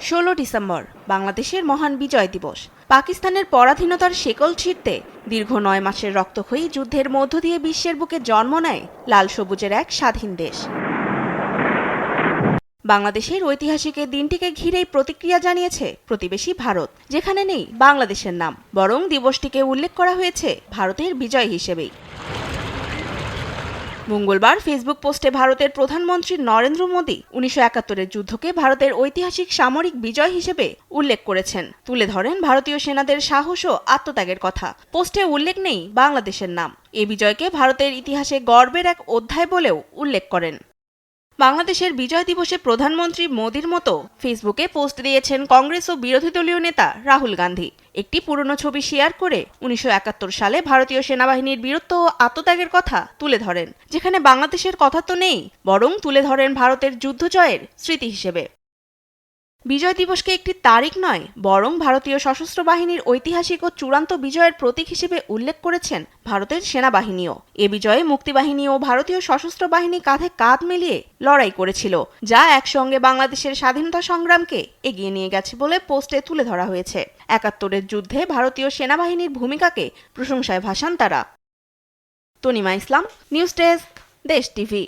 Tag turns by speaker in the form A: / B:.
A: 16 December বাংলাদেশের মহান বিজয় দিবস। পাকিস্তানের পরাধীনতার শেকল ছিঁড়তে দীর্ঘ 9 মাসের রক্তক্ষয়ী যুদ্ধের মধ্য দিয়ে বিশ্বের বুকে জন্ম নেয় লাল সবুজের এক স্বাধীন দেশ। বাংলাদেশের ঐতিহাসিক এই দিনটিকে ঘিরেই প্রতিক্রিয়া জানিয়েছে প্রতিবেশী ভারত, যেখানে নেই বাংলাদেশের নাম, বরং দিবসটিকে উল্লেখ করা হয়েছে ভারতের বিজয় হিসেবেই। মঙ্গলবার ফেসবুক পোস্টে ভারতের প্রধানমন্ত্রী নরেন্দ্র মোদী 1971-এর যুদ্ধকে ভারতের ঐতিহাসিক সামরিক বিজয় হিসেবে উল্লেখ করেছেন। তুলে ধরেন ভারতীয় সেনাদের সাহস ও আত্মত্যাগের কথা। পোস্টে উল্লেখ নেই বাংলাদেশের নাম। এই বিজয়কে ভারতের ইতিহাসে গর্বের এক অধ্যায় বলেও উল্লেখ করেন। বাংলাদেশের বিজয় দিবসে প্রধানমন্ত্রী মোদীর মতো ফেসবুকে পোস্ট দিয়েছেন কংগ্রেস ও বিরোধী দলীয় নেতা রাহুল গান্ধী। একটি পুরনো ছবি শেয়ার করে 1971 সালে ভারতীয় সেনাবাহিনীর বীরত্ব ও আত্মত্যাগের কথা তুলে ধরেন, যেখানে বাংলাদেশের কথা তো নেই, বরং তুলে ধরেন ভারতের যুদ্ধ জয়ের স্মৃতি হিসেবে। বিজয় দিবসকে একটি তারিখ নয়, বরং ভারতীয় সশস্ত্র বাহিনীর ঐতিহাসিক ও চূড়ান্ত বিজয়ের প্রতীক হিসেবে উল্লেখ করেছেন ভারতের সেনাবাহিনীও। এ বিজয়ে মুক্তিবাহিনী ও ভারতীয় সশস্ত্র বাহিনী কাঁধে কাঁধ মিলিয়ে লড়াই করেছিল, যা একসঙ্গে বাংলাদেশের স্বাধীনতা সংগ্রামকে এগিয়ে নিয়ে গেছে বলে পোস্টে তুলে ধরা হয়েছে। 71-এর যুদ্ধে ভারতীয় সেনাবাহিনীর ভূমিকাকে প্রশংসায় ভাসান তারা। তনিমা ইসলাম, নিউজ ডেস্ক, দেশ টিভি।